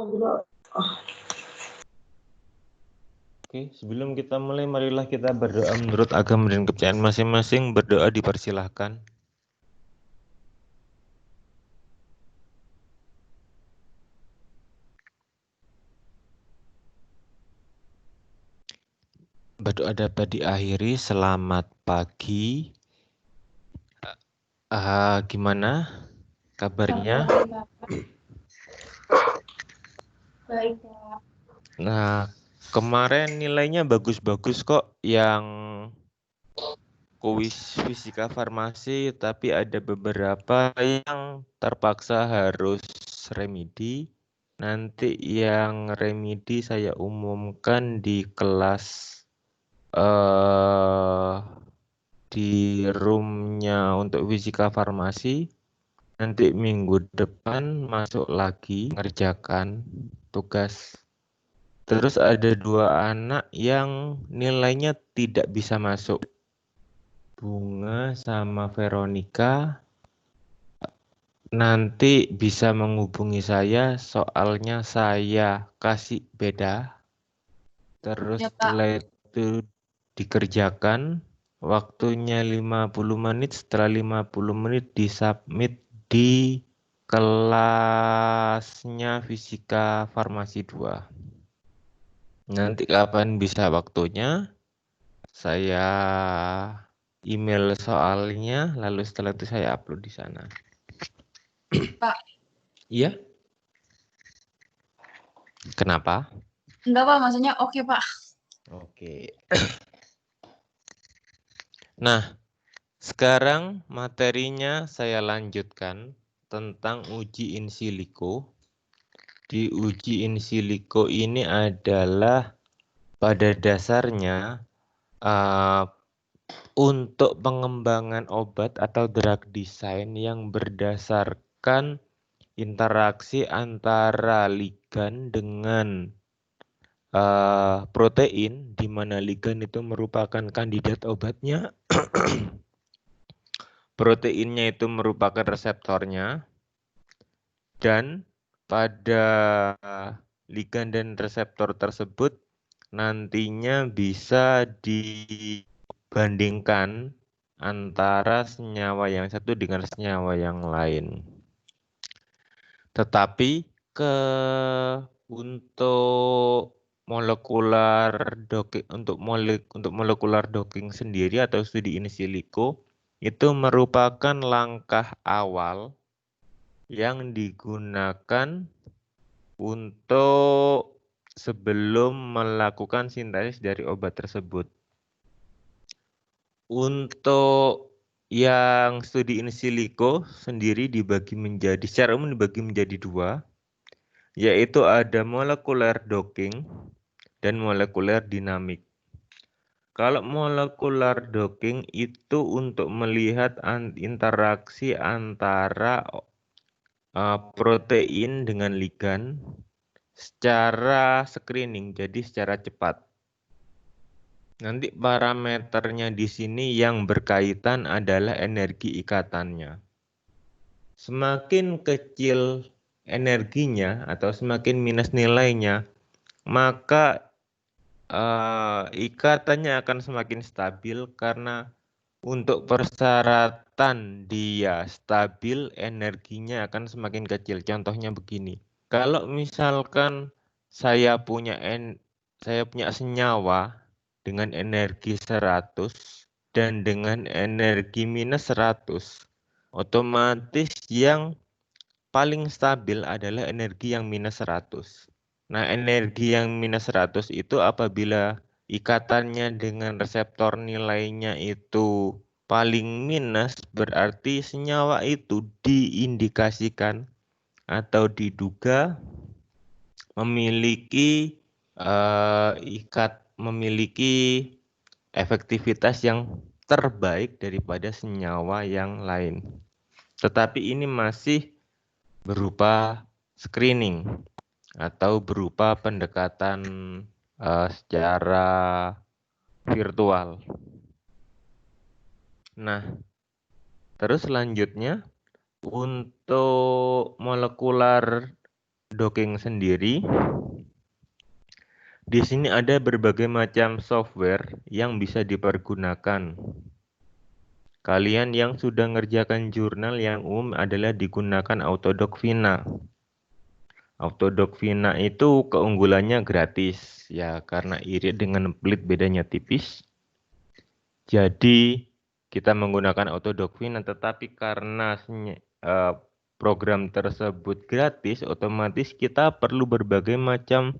Oke, sebelum kita mulai, marilah kita berdoa menurut agama dan kepercayaan masing-masing. Berdoa dipersilahkan. Berdoa dapat diakhiri. Selamat pagi. Gimana kabarnya? Baik, Pak. Nah, kemarin nilainya bagus-bagus kok yang kuis fisika farmasi, tapi ada beberapa yang terpaksa harus remedi. Nanti yang remedi saya umumkan di kelas di roomnya untuk fisika farmasi. Nanti minggu depan masuk lagi ngerjakan tugas. Terus ada 2 anak yang nilainya tidak bisa masuk. Bunga sama Veronica nanti bisa menghubungi saya, soalnya saya kasih beda. Terus Ya, Pak. setelah itu dikerjakan, waktunya 50 menit, setelah 50 menit disubmit di kelasnya Fisika Farmasi 2. Nanti kapan bisa waktunya, saya email soalnya, lalu setelah itu saya upload di sana. Pak. Iya? Kenapa? Enggak, Pak. Maksudnya oke, Pak. Oke. Nah, sekarang materinya saya lanjutkan tentang uji in silico. Di uji in silico ini adalah pada dasarnya untuk pengembangan obat atau drug design yang berdasarkan interaksi antara ligan dengan protein, di mana ligan itu merupakan kandidat obatnya, proteinnya itu merupakan reseptornya, dan pada ligan dan reseptor tersebut nantinya bisa dibandingkan antara senyawa yang satu dengan senyawa yang lain. Tetapi untuk molekular docking sendiri atau studi in silico itu merupakan langkah awal yang digunakan untuk sebelum melakukan sintesis dari obat tersebut. Untuk yang studi in silico sendiri secara umum dibagi menjadi 2, yaitu ada molekular docking dan molekular dinamik. Kalau molekular docking itu untuk melihat interaksi antara protein dengan ligan secara screening, jadi secara cepat. Nanti parameternya di sini yang berkaitan adalah energi ikatannya. Semakin kecil energinya atau semakin minus nilainya, maka ikatannya akan semakin stabil, karena untuk persyaratan dia stabil, energinya akan semakin kecil. Contohnya begini. Kalau misalkan saya punya senyawa dengan energi 100 dan dengan energi minus 100, otomatis yang paling stabil adalah energi yang minus 100. Nah, energi yang minus 100 itu apabila ikatannya dengan reseptor nilainya itu paling minus, berarti senyawa itu diindikasikan atau diduga memiliki efektivitas yang terbaik daripada senyawa yang lain. Tetapi ini masih berupa screening atau berupa pendekatan secara virtual. Nah, terus selanjutnya untuk molekular docking sendiri, di sini ada berbagai macam software yang bisa dipergunakan. Kalian yang sudah ngerjakan jurnal yang umum adalah digunakan Autodoc Vina. Autodoc Vina itu keunggulannya gratis, ya karena irit dengan pelit bedanya tipis. Jadi kita menggunakan Autodoc Vina, tetapi karena program tersebut gratis, otomatis kita perlu berbagai macam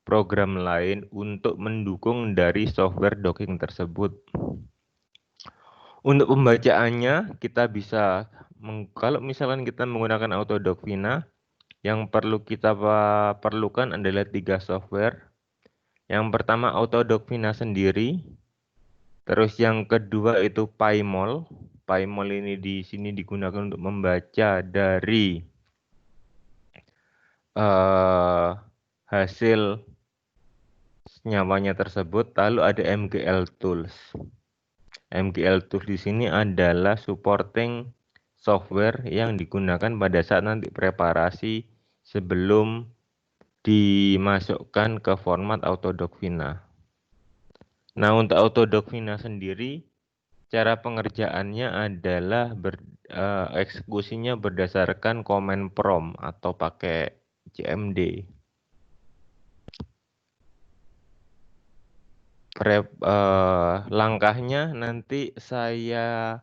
program lain untuk mendukung dari software docking tersebut. Untuk pembacaannya, kita bisa, kalau misalkan kita menggunakan Autodoc Vina, yang perlu kita perlukan adalah 3 software. Yang pertama Autodoc Vina sendiri. Terus yang kedua itu PyMol. PyMol ini di sini digunakan untuk membaca dari hasil senyawanya tersebut. Lalu ada MGL Tools. MGL Tools di sini adalah supporting software yang digunakan pada saat nanti preparasi sebelum dimasukkan ke format Autodoc Vina. Nah, untuk Autodoc Vina sendiri, cara pengerjaannya adalah eksekusinya berdasarkan command prompt atau pakai CMD. Langkahnya nanti saya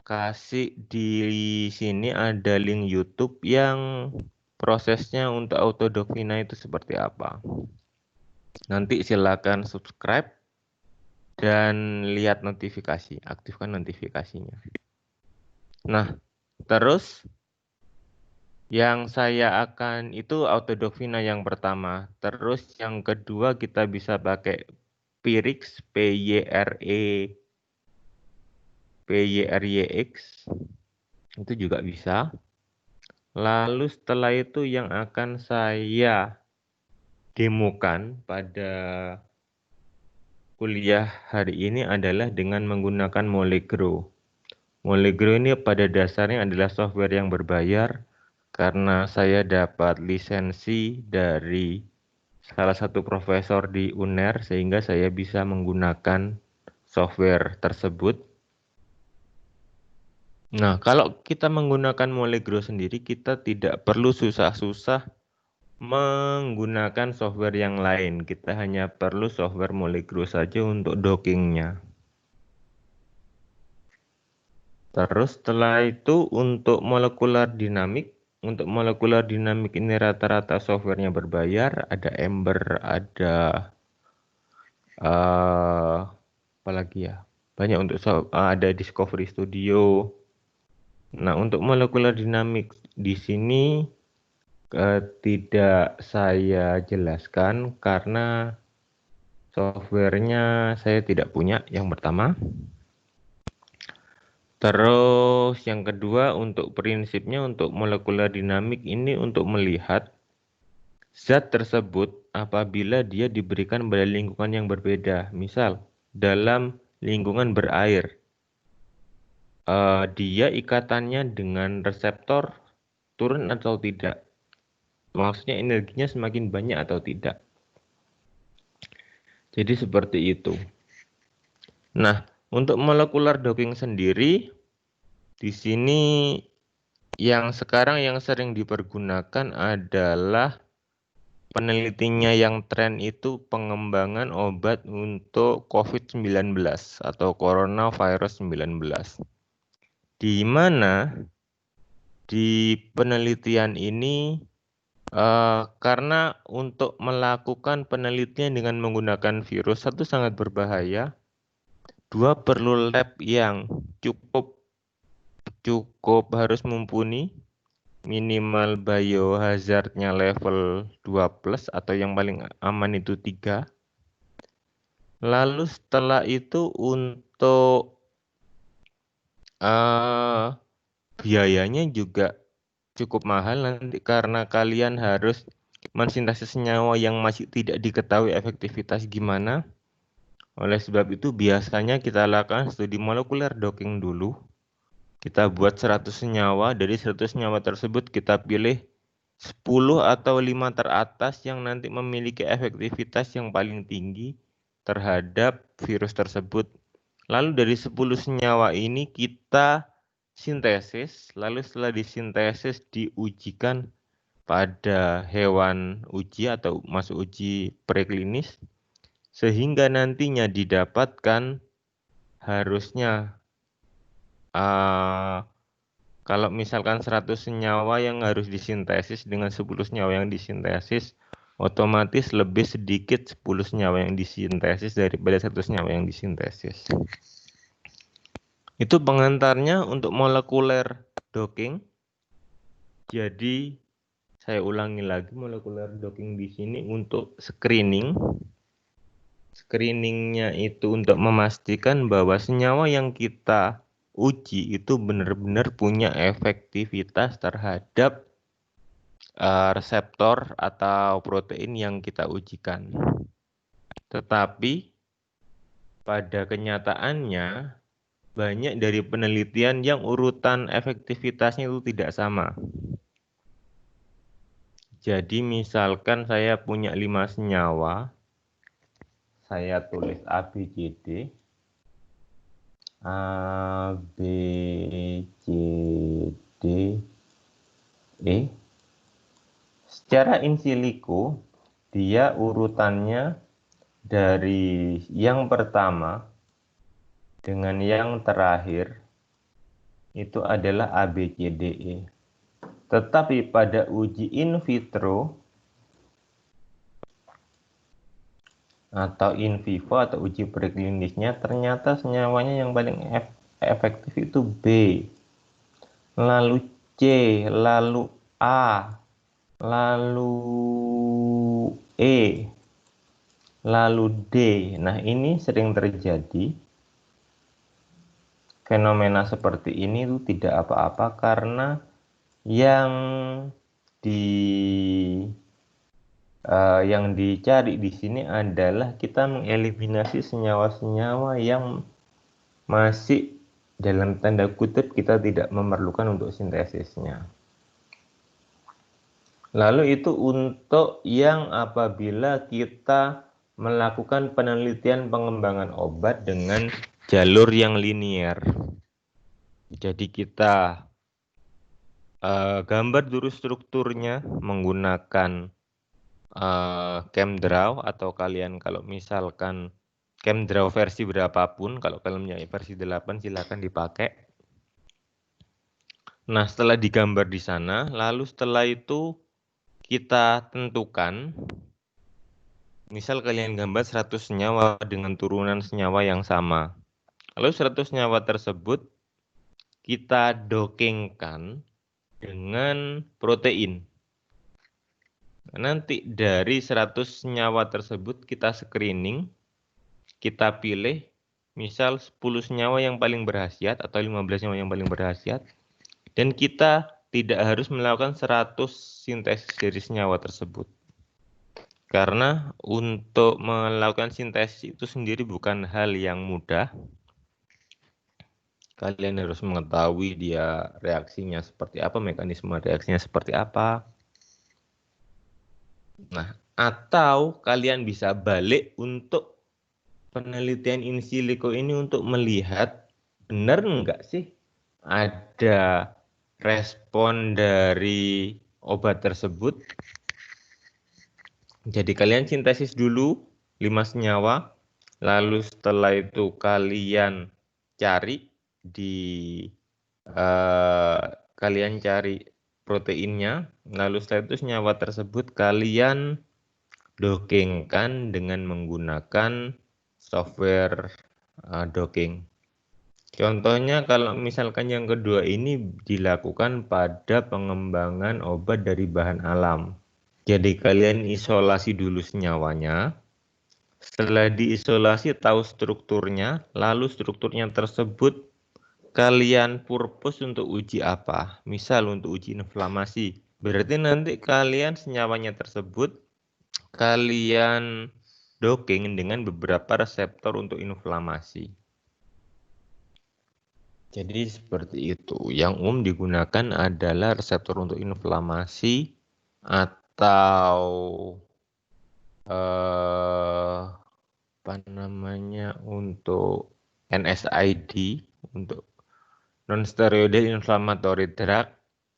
kasih di sini, ada link YouTube yang prosesnya untuk Autodoc Vina itu seperti apa. Nanti silakan subscribe dan lihat notifikasi, aktifkan notifikasinya. Nah, terus yang saya akan itu Autodoc Vina yang pertama. Terus yang kedua kita bisa pakai Pyrix, PYRYX. Itu juga bisa. Lalu setelah itu yang akan saya demokan pada kuliah hari ini adalah dengan menggunakan Molegro. Molegro ini pada dasarnya adalah software yang berbayar karena saya dapat lisensi dari salah satu profesor di UNER sehingga saya bisa menggunakan software tersebut. Nah, kalau kita menggunakan Molegro sendiri, kita tidak perlu susah-susah menggunakan software yang lain. Kita hanya perlu software Molegro saja untuk dockingnya. Terus setelah itu untuk molekular dinamik. Untuk molekular dinamik ini rata-rata softwarenya berbayar. Ada Ember, ada apalagi ya, banyak untuk ada Discovery Studio. Nah, untuk molekular dinamik di sini tidak saya jelaskan karena softwarenya saya tidak punya, yang pertama. Terus yang kedua, untuk prinsipnya untuk molekular dinamik ini untuk melihat zat tersebut apabila dia diberikan pada lingkungan yang berbeda. Misal dalam lingkungan berair, dia ikatannya dengan reseptor turun atau tidak. Maksudnya energinya semakin banyak atau tidak. Jadi seperti itu. Nah, untuk molekular docking sendiri, di sini yang sekarang yang sering dipergunakan adalah penelitinya yang tren itu pengembangan obat untuk COVID-19 atau coronavirus 19. Di mana di penelitian ini karena untuk melakukan penelitian dengan menggunakan virus, satu sangat berbahaya, dua perlu lab yang cukup harus mumpuni, minimal biohazardnya level 2+ atau yang paling aman itu 3. Lalu setelah itu untuk biayanya juga cukup mahal nanti karena kalian harus mensintesis senyawa yang masih tidak diketahui efektivitas gimana. Oleh sebab itu biasanya kita lakukan studi molekuler docking dulu. Kita buat 100 senyawa, dari 100 senyawa tersebut kita pilih 10 atau 5 teratas yang nanti memiliki efektivitas yang paling tinggi terhadap virus tersebut. Lalu dari 10 senyawa ini kita sintesis, lalu setelah disintesis diujikan pada hewan uji atau masuk uji preklinis, sehingga nantinya didapatkan harusnya kalau misalkan 100 senyawa yang harus disintesis dengan 10 senyawa yang disintesis, otomatis lebih sedikit 10 senyawa yang disintesis daripada 1 senyawa yang disintesis. Itu pengantarnya untuk molekuler docking. Jadi saya ulangi lagi, molekuler docking di sini untuk screening. Screeningnya itu untuk memastikan bahwa senyawa yang kita uji itu benar-benar punya efektivitas terhadap reseptor atau protein yang kita ujikan. Tetapi pada kenyataannya banyak dari penelitian yang urutan efektivitasnya itu tidak sama. Jadi misalkan saya punya 5 senyawa, saya tulis A, B, C, D. A, B, C, D, E. Secara in silico, dia urutannya dari yang pertama dengan yang terakhir itu adalah A, B, C, D, E. Tetapi pada uji in vitro atau in vivo atau uji preklinisnya ternyata senyawanya yang paling efektif itu B, lalu C, lalu A, lalu E, lalu D. Nah, ini sering terjadi. Fenomena seperti ini itu tidak apa-apa karena yang dicari di sini adalah kita mengeliminasi senyawa-senyawa yang masih dalam tanda kutip kita tidak memerlukan untuk sintesisnya. Lalu itu untuk yang apabila kita melakukan penelitian pengembangan obat dengan jalur yang linier. Jadi kita gambar dulu strukturnya menggunakan ChemDraw atau kalian kalau misalkan ChemDraw versi berapapun, kalau kalian punya versi 8 silakan dipakai. Nah, setelah digambar di sana, lalu setelah itu kita tentukan, misal kalian gambar 100 senyawa dengan turunan senyawa yang sama. Lalu 100 senyawa tersebut kita dockingkan dengan protein. Nanti dari 100 senyawa tersebut kita screening, kita pilih misal 10 senyawa yang paling berkhasiat atau 15 senyawa yang paling berkhasiat, dan kita tidak harus melakukan 100 sintesis dari senyawa tersebut. Karena untuk melakukan sintesis itu sendiri bukan hal yang mudah. Kalian harus mengetahui dia reaksinya seperti apa, mekanisme reaksinya seperti apa. Nah, atau kalian bisa balik untuk penelitian in silico ini untuk melihat benar enggak sih ada respon dari obat tersebut. Jadi kalian sintesis dulu 5 senyawa, lalu setelah itu kalian cari kalian cari proteinnya, lalu setelah itu senyawa tersebut kalian dockingkan dengan menggunakan software docking. Contohnya kalau misalkan yang kedua ini dilakukan pada pengembangan obat dari bahan alam. Jadi kalian isolasi dulu senyawanya. Setelah diisolasi tahu strukturnya, lalu strukturnya tersebut kalian purpose untuk uji apa? Misal untuk uji inflamasi. Berarti nanti kalian senyawanya tersebut kalian docking dengan beberapa reseptor untuk inflamasi. Jadi seperti itu. Yang umum digunakan adalah reseptor untuk inflamasi atau apa namanya untuk NSAID untuk non-steroidal inflammatory drug,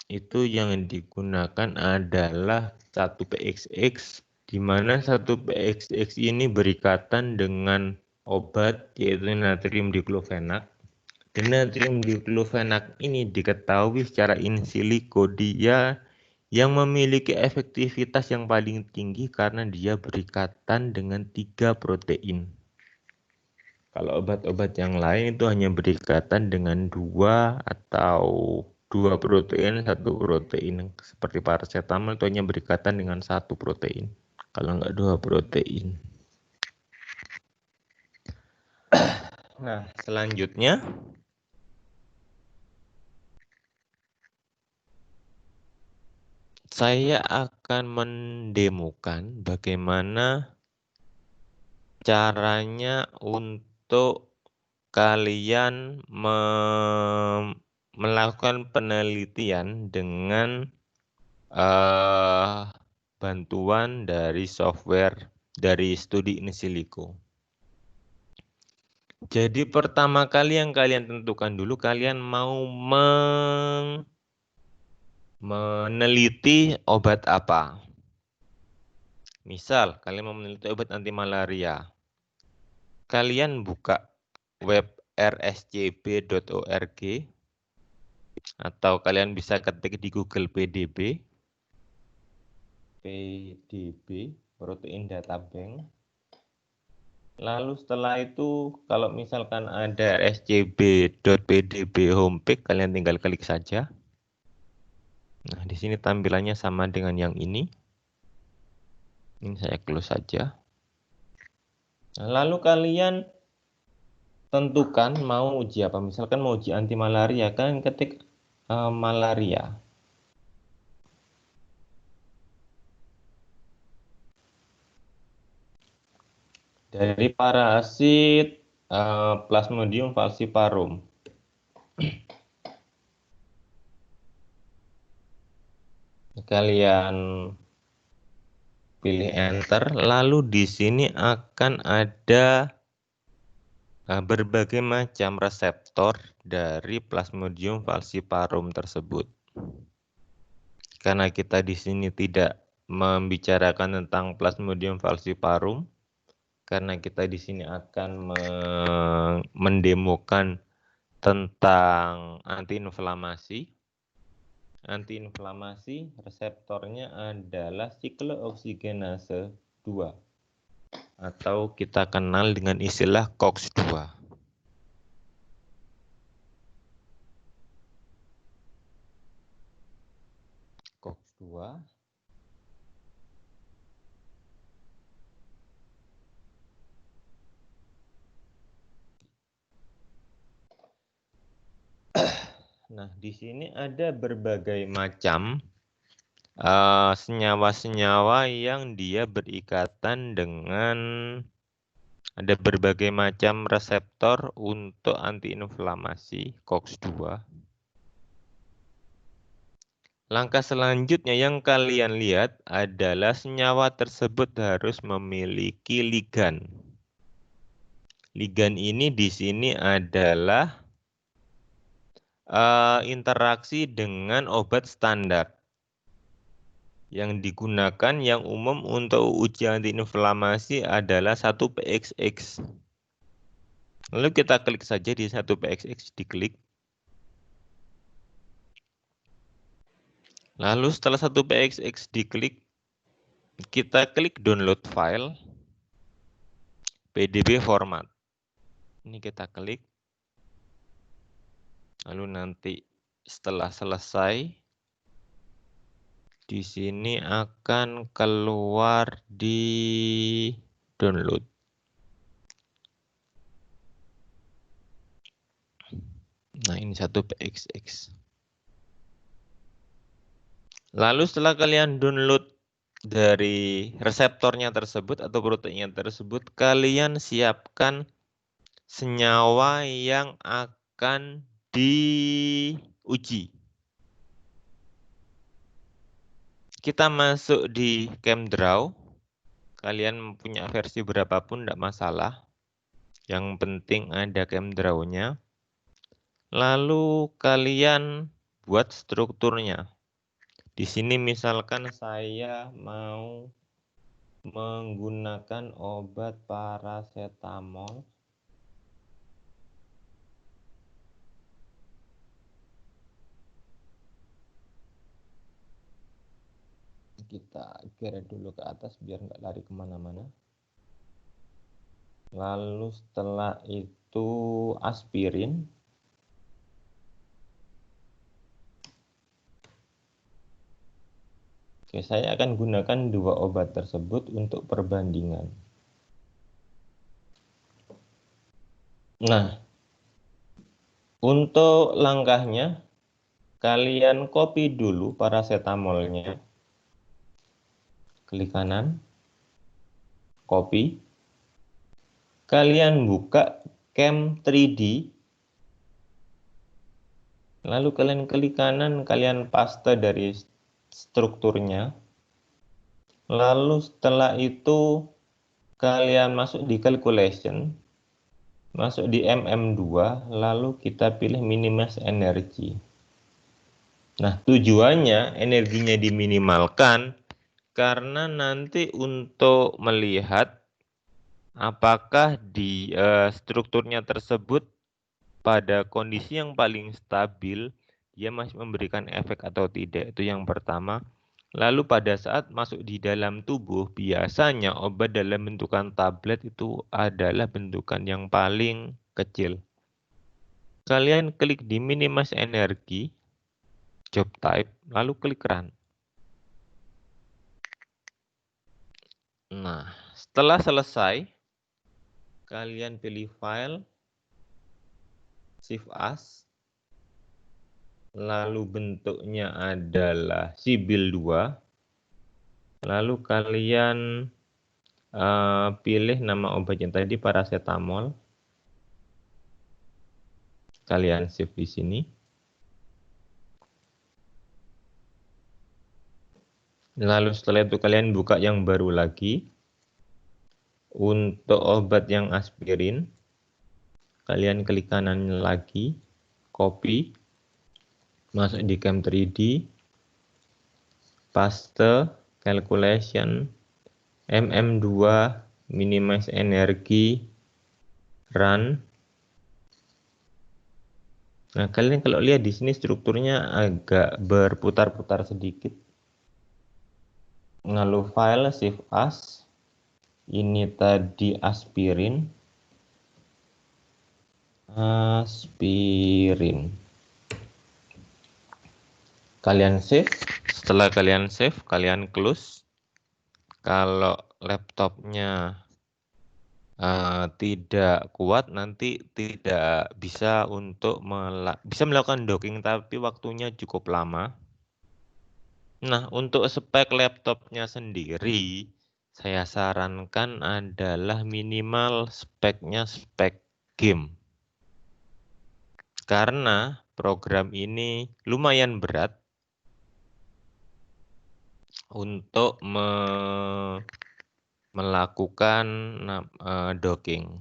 itu yang digunakan adalah 1-PXX, di mana 1-PXX ini berikatan dengan obat yaitu natrium diklofenak. Dan natrium diklofenak ini diketahui secara in silico dia yang memiliki efektivitas yang paling tinggi karena dia berikatan dengan 3 protein. Kalau obat-obat yang lain itu hanya berikatan dengan 2 atau 2 protein, 1 protein. Seperti paracetamol itu hanya berikatan dengan 1 protein. Kalau enggak 2 protein. Nah, selanjutnya saya akan mendemokan bagaimana caranya untuk kalian melakukan penelitian dengan bantuan dari software dari studi in silico. Jadi pertama kali yang kalian tentukan dulu, kalian mau meneliti obat apa. Misal, kalian mau meneliti obat anti malaria. Kalian buka web rscb.org atau kalian bisa ketik di Google PDB, Protein Data Bank. Lalu setelah itu kalau misalkan ada rscb.pdb homepage, kalian tinggal klik saja. Nah, di sini tampilannya sama dengan yang ini. Ini saya close saja. Nah, lalu kalian tentukan mau uji apa. Misalkan mau uji anti malaria, kalian ketik malaria. Dari parasit Plasmodium falciparum. Kalian pilih enter, lalu di sini akan ada berbagai macam reseptor dari Plasmodium falciparum tersebut. Karena kita di sini tidak membicarakan tentang Plasmodium falciparum, karena kita di sini akan mendemokan tentang antiinflamasi. Antiinflamasi reseptornya adalah siklooksigenase 2 atau kita kenal dengan istilah COX-2. COX-2 Nah, di sini ada berbagai macam senyawa-senyawa yang dia berikatan dengan ada berbagai macam reseptor untuk antiinflamasi COX-2. Langkah selanjutnya yang kalian lihat adalah senyawa tersebut harus memiliki ligan. Ligan ini di sini adalah interaksi dengan obat standar yang digunakan yang umum untuk uji antiinflamasi adalah 1-PXX. Lalu kita klik saja di 1-PXX, diklik. Lalu setelah 1-PXX diklik, kita klik download file PDB format. Ini kita klik. Lalu nanti setelah selesai, di sini akan keluar di download. Nah, ini 1-PXX. Lalu setelah kalian download dari reseptornya tersebut atau proteinnya tersebut, kalian siapkan senyawa yang akan diuji. Kita masuk di ChemDraw. Kalian punya versi berapapun tidak masalah. Yang penting ada ChemDraw-nya. Lalu kalian buat strukturnya. Di sini misalkan saya mau menggunakan obat paracetamol. Kita gerak dulu ke atas biar nggak lari kemana-mana. Lalu setelah itu aspirin. Oke, saya akan gunakan dua obat tersebut untuk perbandingan. Nah, untuk langkahnya, kalian copy dulu paracetamolnya. Klik kanan, copy. Kalian buka Chem 3D. Lalu kalian klik kanan, kalian paste dari strukturnya. Lalu setelah itu kalian masuk di calculation, masuk di MM2, lalu kita pilih minimize energy. Nah, tujuannya energinya diminimalkan karena nanti untuk melihat apakah di strukturnya tersebut pada kondisi yang paling stabil dia masih memberikan efek atau tidak. Itu yang pertama. Lalu pada saat masuk di dalam tubuh, biasanya obat dalam bentukan tablet itu adalah bentukan yang paling kecil. Kalian klik di minimize energi, job type, lalu klik run. Nah, setelah selesai, kalian pilih file, shift as, lalu bentuknya adalah sibil 2, lalu kalian pilih nama obatnya tadi paracetamol, kalian save di sini. Lalu setelah itu kalian buka yang baru lagi. Untuk obat yang aspirin, kalian klik kanan lagi, copy, masuk di Chem 3D, paste, calculation, MM2, minimize energi, run. Nah, kalian kalau lihat di sini strukturnya agak berputar-putar sedikit. Lalu file shift as, ini tadi aspirin. Kalian save. Setelah kalian save, kalian close. Kalau laptopnya tidak kuat, nanti tidak bisa untuk bisa melakukan docking, tapi waktunya cukup lama. Nah, untuk spek laptopnya sendiri, saya sarankan adalah minimal speknya spek game. Karena program ini lumayan berat untuk melakukan docking.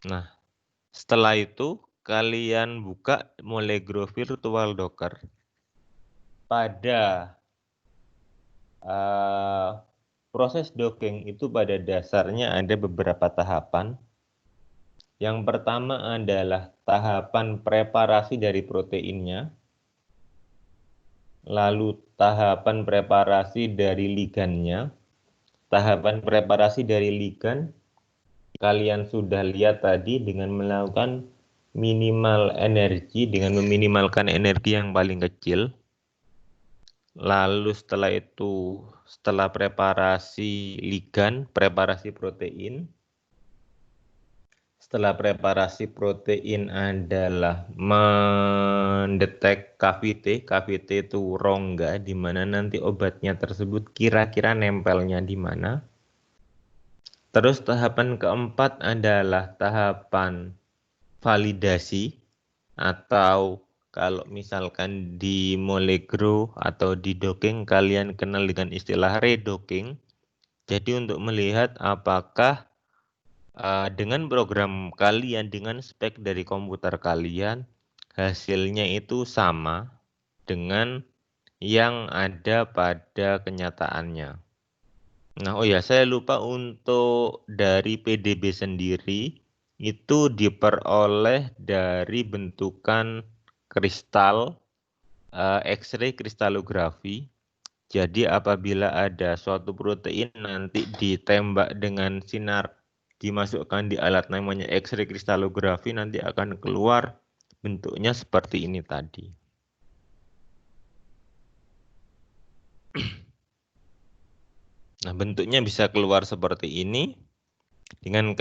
Nah, setelah itu kalian buka Molegro Virtual Docker. Pada proses docking itu pada dasarnya ada beberapa tahapan. Yang pertama adalah tahapan preparasi dari proteinnya. Lalu tahapan preparasi dari ligannya. Tahapan preparasi dari ligan kalian sudah lihat tadi dengan melakukan minimal energi, dengan meminimalkan energi yang paling kecil. Lalu setelah itu, setelah preparasi ligan, preparasi protein. Setelah preparasi protein adalah mendetek KVT. KVT itu rongga, di mana nanti obatnya tersebut kira-kira nempelnya di mana. Terus tahapan keempat adalah tahapan validasi atau Kalau misalkan di Molegro atau di docking kalian kenal dengan istilah redocking. Jadi untuk melihat apakah dengan program kalian, dengan spek dari komputer kalian, hasilnya itu sama dengan yang ada pada kenyataannya. Nah, oh ya, saya lupa untuk dari PDB sendiri, itu diperoleh dari bentukan kristal X-ray kristalografi. Jadi apabila ada suatu protein nanti ditembak dengan sinar, dimasukkan di alat namanya X-ray kristalografi, nanti akan keluar bentuknya seperti ini tadi. Nah, bentuknya bisa keluar seperti ini. Dengan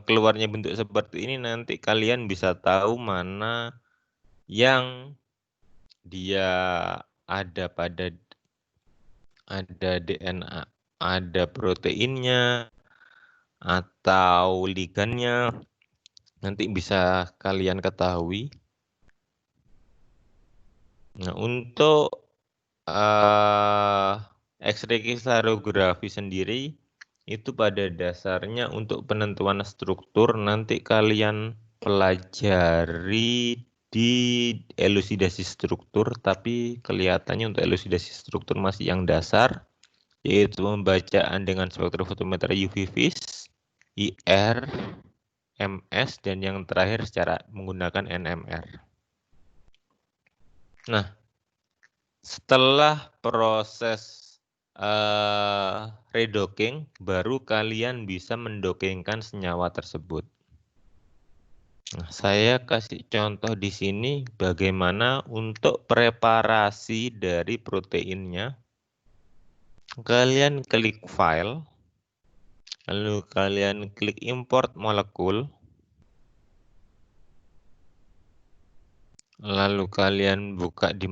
keluarnya bentuk seperti ini nanti kalian bisa tahu mana yang dia ada DNA, ada proteinnya atau ligannya, nanti bisa kalian ketahui. Nah, untuk X-ray kristalografi sendiri itu pada dasarnya untuk penentuan struktur nanti kalian pelajari di elusidasi struktur, tapi kelihatannya untuk elusidasi struktur masih yang dasar, yaitu pembacaan dengan spektrofotometri UV vis, IR, MS, dan yang terakhir secara menggunakan NMR. Nah, setelah proses redocking, baru kalian bisa mendokingkan senyawa tersebut. Nah, saya kasih contoh di sini bagaimana untuk preparasi dari proteinnya. Kalian klik file, lalu kalian klik import molekul, lalu kalian buka di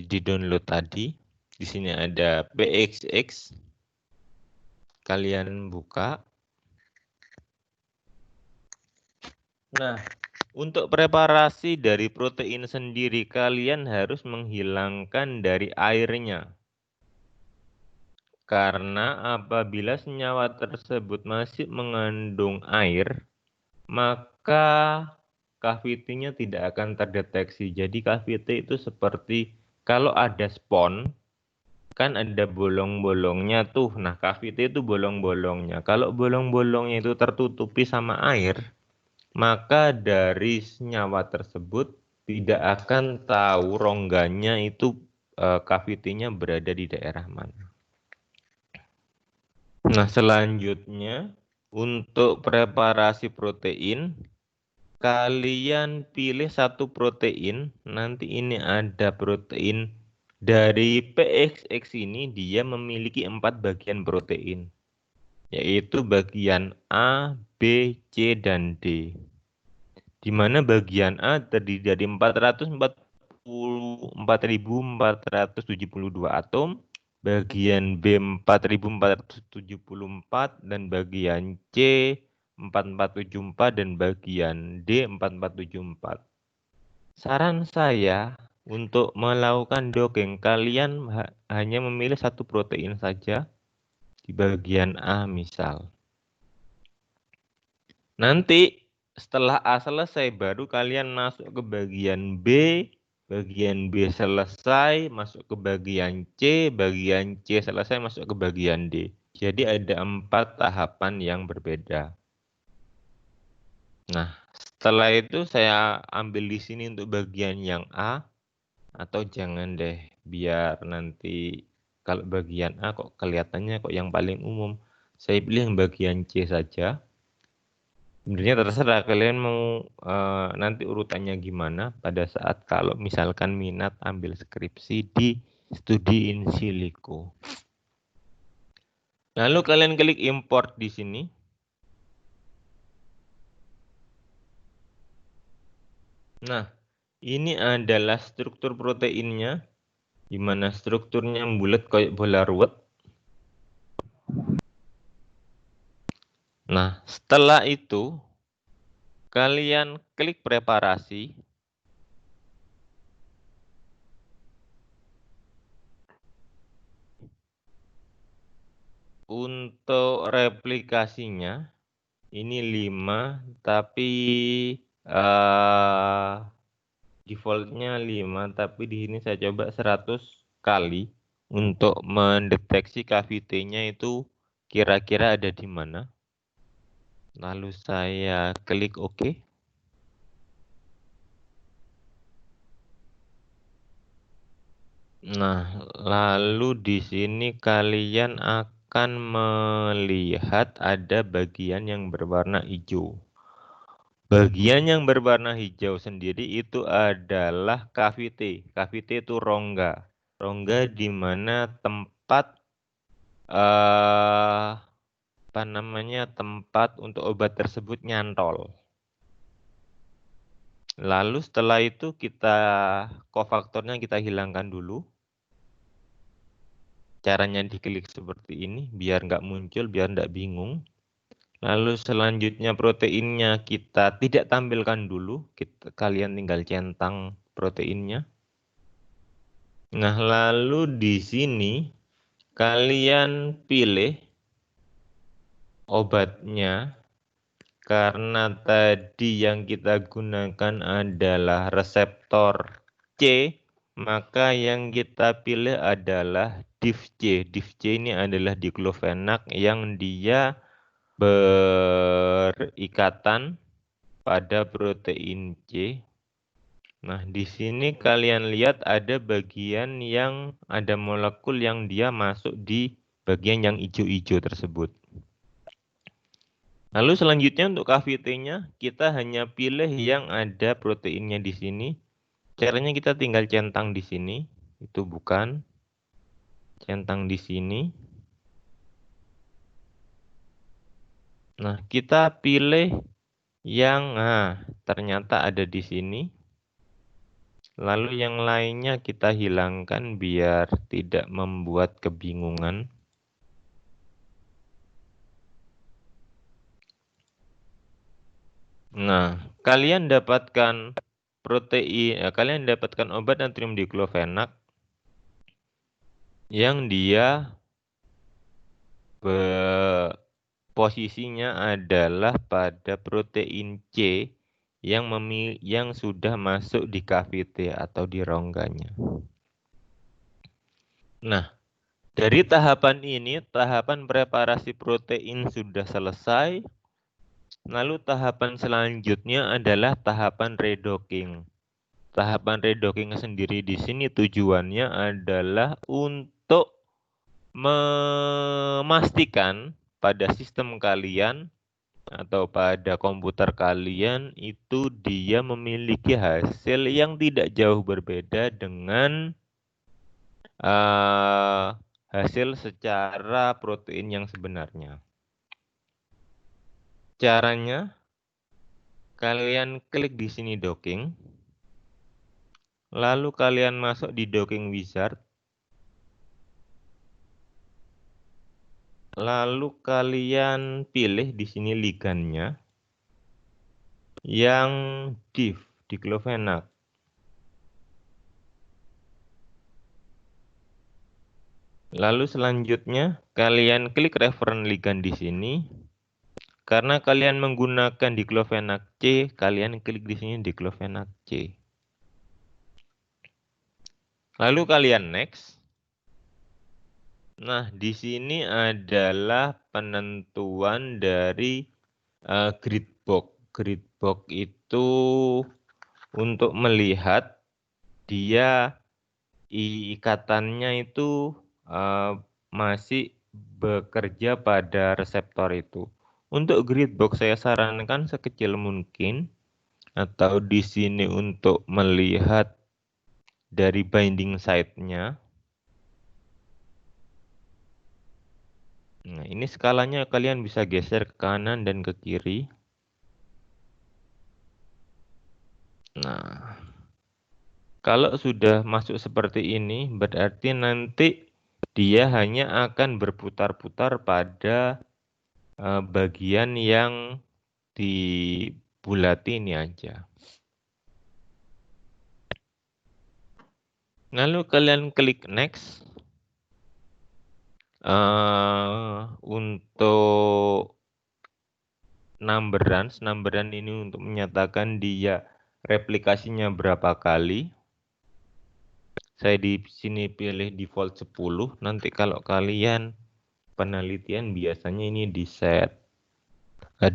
di download tadi. Di sini ada PXX. Kalian buka. Nah, untuk preparasi dari protein sendiri kalian harus menghilangkan dari airnya. Karena apabila senyawa tersebut masih mengandung air, maka cavity-nya tidak akan terdeteksi. Jadi cavity itu seperti kalau ada spons, kan ada bolong-bolongnya tuh. Nah, cavity itu bolong-bolongnya. Kalau bolong-bolongnya itu tertutupi sama air, maka dari senyawa tersebut tidak akan tahu rongganya itu cavity-nya berada di daerah mana. Nah, selanjutnya untuk preparasi protein, kalian pilih satu protein. Nanti ini ada protein dari PXX ini, dia memiliki 4 bagian protein, yaitu bagian A, B, C, dan D. Di mana bagian A terdiri dari 444.472 atom, bagian B 4.474, dan bagian C 4474, dan bagian D 4474. Saran saya untuk melakukan docking, kalian hanya memilih satu protein saja di bagian A misal. Nanti setelah A selesai baru kalian masuk ke bagian B selesai masuk ke bagian C selesai masuk ke bagian D. Jadi ada 4 tahapan yang berbeda. Nah, setelah itu saya ambil di sini untuk bagian yang A, atau jangan deh, biar nanti kalau bagian A kok kelihatannya kok yang paling umum. Saya pilih yang bagian C saja. Sebenarnya terserah kalian mau nanti urutannya gimana pada saat kalau misalkan minat ambil skripsi di studi in silico. Lalu kalian klik import di sini. Nah, ini adalah struktur proteinnya, di mana strukturnya bulat kayak bola ruwet. Nah, setelah itu kalian klik preparasi. untuk replikasinya ini 5, tapi defaultnya 5, tapi di sini saya coba 100 kali untuk mendeteksi KVT-nya itu kira-kira ada di mana. Lalu saya klik OK. Nah, lalu di sini kalian akan melihat ada bagian yang berwarna hijau. Bagian yang berwarna hijau sendiri itu adalah KVT. KVT itu rongga. Rongga di mana tempat tempat untuk obat tersebut nyantol. Lalu setelah itu kofaktornya kita hilangkan dulu. Caranya diklik seperti ini biar nggak muncul, biar nggak bingung. Lalu selanjutnya proteinnya kita tidak tampilkan dulu, kalian tinggal centang proteinnya. Nah, lalu di sini kalian pilih obatnya. Karena tadi yang kita gunakan adalah reseptor C, maka yang kita pilih adalah DIF-C. DIF-C ini adalah diklofenak yang dia berikatan pada protein C. Nah, di sini kalian lihat ada bagian yang ada molekul yang dia masuk di bagian yang hijau-hijau tersebut. Lalu selanjutnya untuk KVT-nya kita hanya pilih yang ada proteinnya di sini. Caranya kita tinggal centang di sini, itu bukan. Centang di sini. Nah, kita pilih yang ternyata ada di sini. Lalu yang lainnya kita hilangkan biar tidak membuat kebingungan. Nah, kalian dapatkan kalian dapatkan obat natrium diklofenak yang dia posisinya adalah pada protein C yang sudah masuk di KVT atau di rongganya. Nah, dari tahapan ini, tahapan preparasi protein sudah selesai. Lalu tahapan selanjutnya adalah tahapan redocking. Tahapan redocking sendiri di sini tujuannya adalah untuk memastikan pada sistem kalian atau pada komputer kalian itu dia memiliki hasil yang tidak jauh berbeda dengan hasil secara protein yang sebenarnya. Caranya, kalian klik di sini docking, lalu kalian masuk di docking wizard, lalu kalian pilih di sini ligandnya yang DIF, diklofenak. Lalu selanjutnya kalian klik referen ligand di sini. Karena kalian menggunakan diklofenak C, kalian klik di sini diklofenak C. Lalu kalian next. Nah, di sini adalah penentuan dari grid box. Grid box itu untuk melihat dia ikatannya itu masih bekerja pada reseptor itu. Untuk grid box saya sarankan sekecil mungkin, atau di sini untuk melihat dari binding site-nya. Nah, ini skalanya kalian bisa geser ke kanan dan ke kiri. Nah, kalau sudah masuk seperti ini, berarti nanti dia hanya akan berputar-putar pada bagian yang dibulati ini aja. Lalu kalian klik next. Untuk numberan ini untuk menyatakan dia replikasinya berapa kali. Saya di sini pilih default 10. Nanti kalau kalian penelitian biasanya ini di set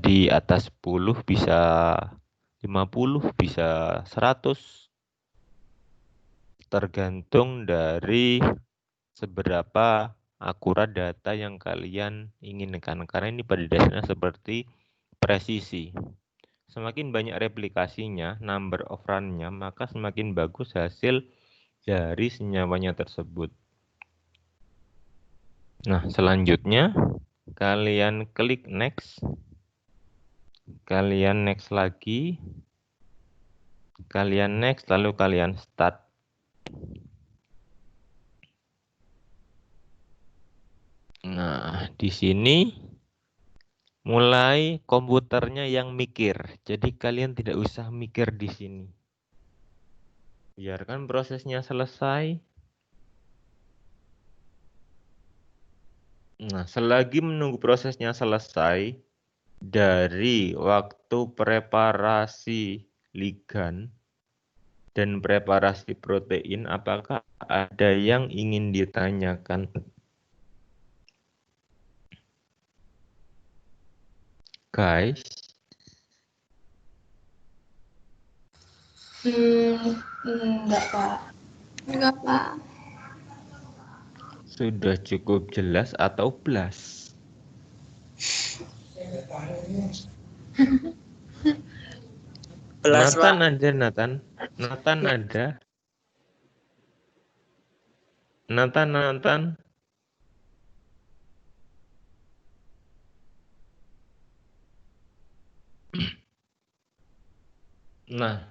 di atas 10, bisa 50, bisa 100. Tergantung dari seberapa akurat data yang kalian inginkan. Karena ini pada dasarnya seperti presisi. Semakin banyak replikasinya, number of run-nya, maka semakin bagus hasil dari senyawanya tersebut. Nah, selanjutnya kalian klik next. Kalian next lagi. Kalian next, lalu kalian start. Nah, di sini mulai komputernya yang mikir. Jadi kalian tidak usah mikir di sini. Biarkan prosesnya selesai. Nah, selagi menunggu prosesnya selesai, dari waktu preparasi ligan dan preparasi protein, apakah ada yang ingin ditanyakan? Guys, Enggak, Pak. Enggak, Pak. sudah cukup jelas atau blas? Belas, Nathan Pak. ada, Nathan. Nathan ada. Nathan. Nah,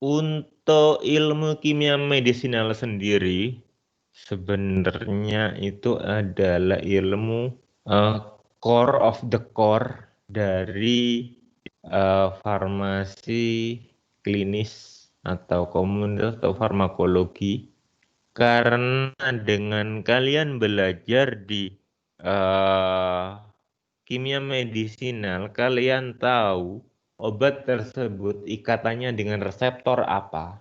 untuk ilmu kimia medisinal sendiri, sebenarnya itu adalah ilmu core of the core dari farmasi klinis atau komunitas atau farmakologi. Karena dengan kalian belajar di kimia medisinal, kalian tahu obat tersebut ikatannya dengan reseptor apa.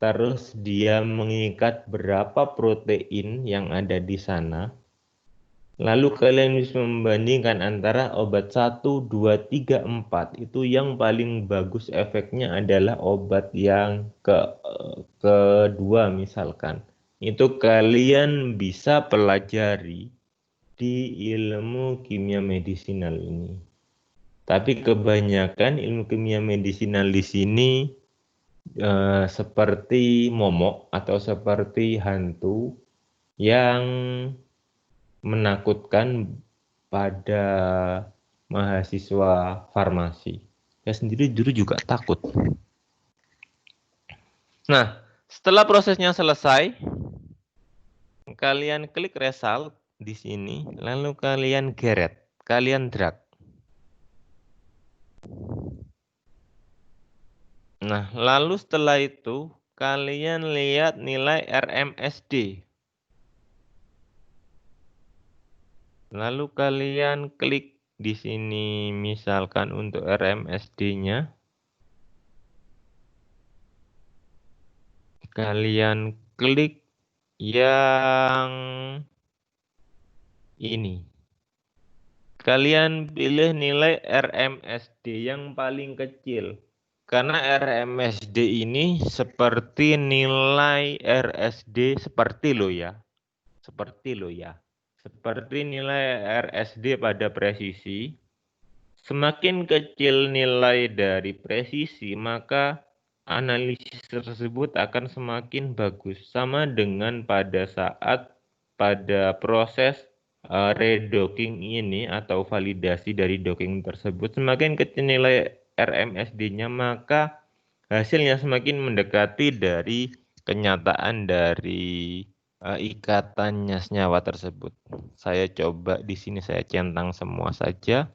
Terus dia mengikat berapa protein yang ada di sana. Lalu kalian bisa membandingkan antara obat 1, 2, 3, 4. Itu yang paling bagus efeknya adalah obat yang kedua misalkan. Itu kalian bisa pelajari di ilmu kimia medisinal ini. Tapi kebanyakan ilmu kimia medisinal di sini seperti momok atau seperti hantu yang menakutkan pada mahasiswa farmasi. Saya sendiri dulu juga takut. Nah, setelah prosesnya selesai, kalian klik result di sini, lalu kalian geret, kalian drag. Nah, lalu setelah itu kalian lihat nilai RMSD. Lalu kalian klik di sini misalkan untuk RMSD-nya. Kalian klik yang ini. Kalian pilih nilai RMSD yang paling kecil. Karena RMSD ini seperti nilai RSD seperti nilai RSD pada presisi. Semakin kecil nilai dari presisi, maka analisis tersebut akan semakin bagus. Sama dengan pada saat pada proses redocking ini atau validasi dari docking tersebut, semakin kecil nilai RMSD-nya, maka hasilnya semakin mendekati dari kenyataan dari ikatannya senyawa tersebut. Saya coba di sini saya centang semua saja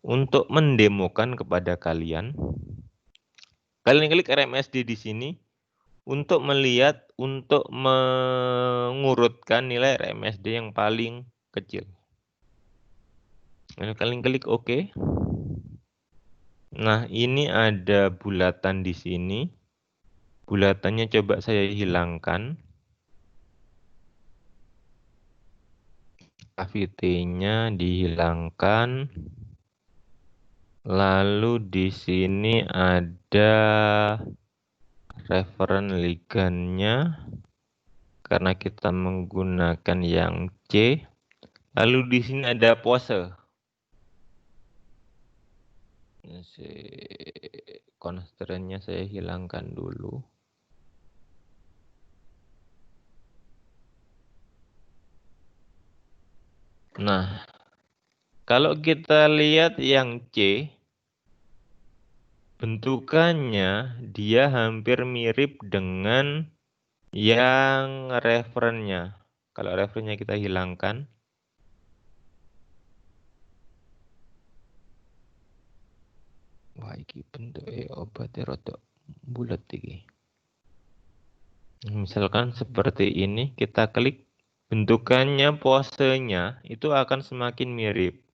untuk mendemokan kepada kalian. Kalian klik RMSD di sini untuk mengurutkan nilai RMSD yang paling kecil. Lalu kalian klik OK. Nah, ini ada bulatan di sini. Bulatannya coba saya hilangkan. VT-nya dihilangkan. Lalu di sini ada referen ligannya karena kita menggunakan yang C. Lalu di sini ada pose. Constraint-nya saya hilangkan dulu. Nah, kalau kita lihat yang C, bentukannya dia hampir mirip dengan yang referennya. Kalau referennya kita hilangkan, wah iki bentuknya obatnya rada bulat iki. Misalkan seperti ini, kita klik, bentukannya, posenya itu akan semakin mirip.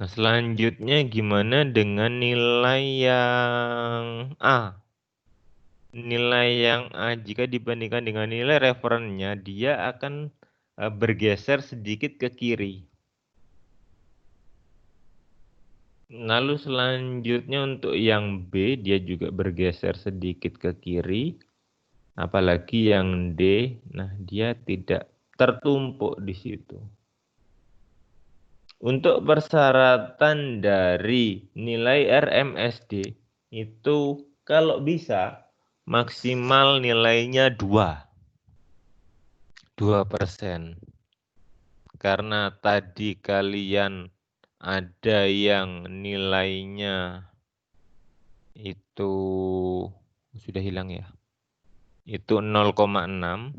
Nah, selanjutnya gimana dengan nilai yang A? Nilai yang A jika dibandingkan dengan nilai referennya, dia akan bergeser sedikit ke kiri. Lalu selanjutnya untuk yang B, dia juga bergeser sedikit ke kiri. Apalagi yang D, nah dia tidak tertumpuk di situ. Untuk persyaratan dari nilai RMSD itu kalau bisa maksimal nilainya 2%. Karena tadi kalian ada yang nilainya itu sudah hilang ya. Itu 0,6.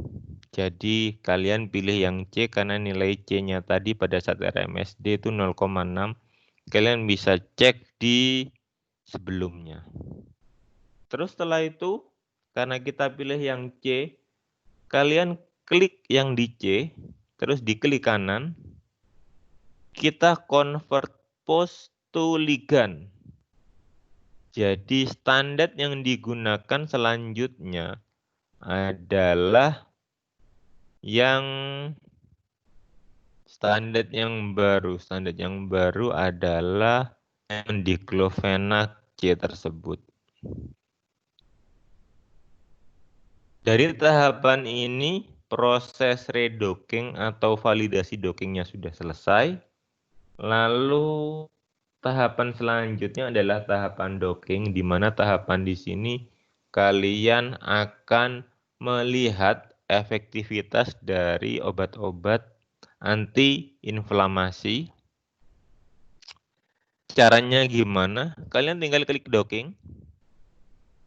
Jadi kalian pilih yang C karena nilai C-nya tadi pada saat RMSD itu 0,6. Kalian bisa cek di sebelumnya. Terus setelah itu, karena kita pilih yang C, kalian klik yang di C, terus diklik kanan, kita convert post to ligand. Jadi standar yang digunakan selanjutnya adalah yang standar yang baru. Standar yang baru adalah diklofenak C tersebut. Dari tahapan ini, proses redocking atau validasi dockingnya sudah selesai. Lalu tahapan selanjutnya adalah tahapan docking, di mana tahapan di sini kalian akan melihat efektivitas dari obat-obat anti-inflamasi. Caranya gimana? Kalian tinggal klik docking,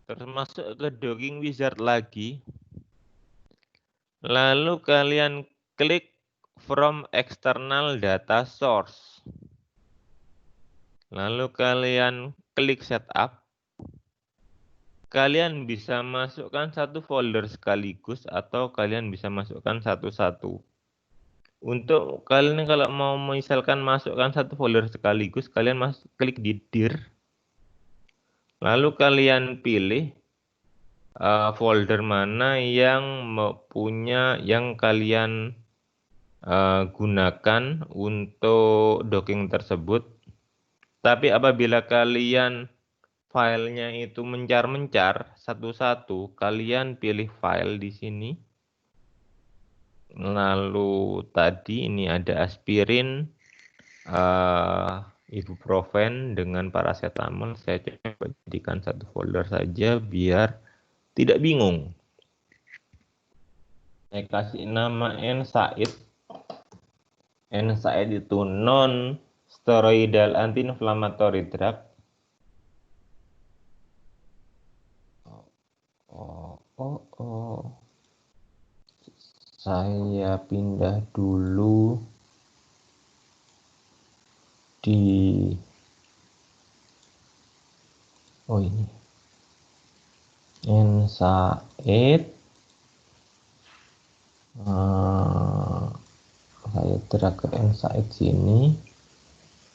terus masuk ke docking wizard lagi. Lalu kalian klik from external data source. Lalu kalian klik setup. Kalian bisa masukkan satu folder sekaligus atau kalian bisa masukkan satu-satu. Untuk kalian kalau mau misalkan masukkan satu folder sekaligus, kalian klik di dir. Lalu kalian pilih folder mana yang punya yang kalian gunakan untuk docking tersebut. Tapi apabila kalian filenya itu mencar-mencar satu-satu, kalian pilih file di sini. Lalu tadi ini ada aspirin, ibuprofen dengan paracetamol. Saya coba jadikan satu folder saja biar tidak bingung. Saya kasih nama NSAID. NSAID itu non steroidal anti-inflammatory drug. Saya pindah dulu di ini. NSAID. Saya drag ke NSAID sini.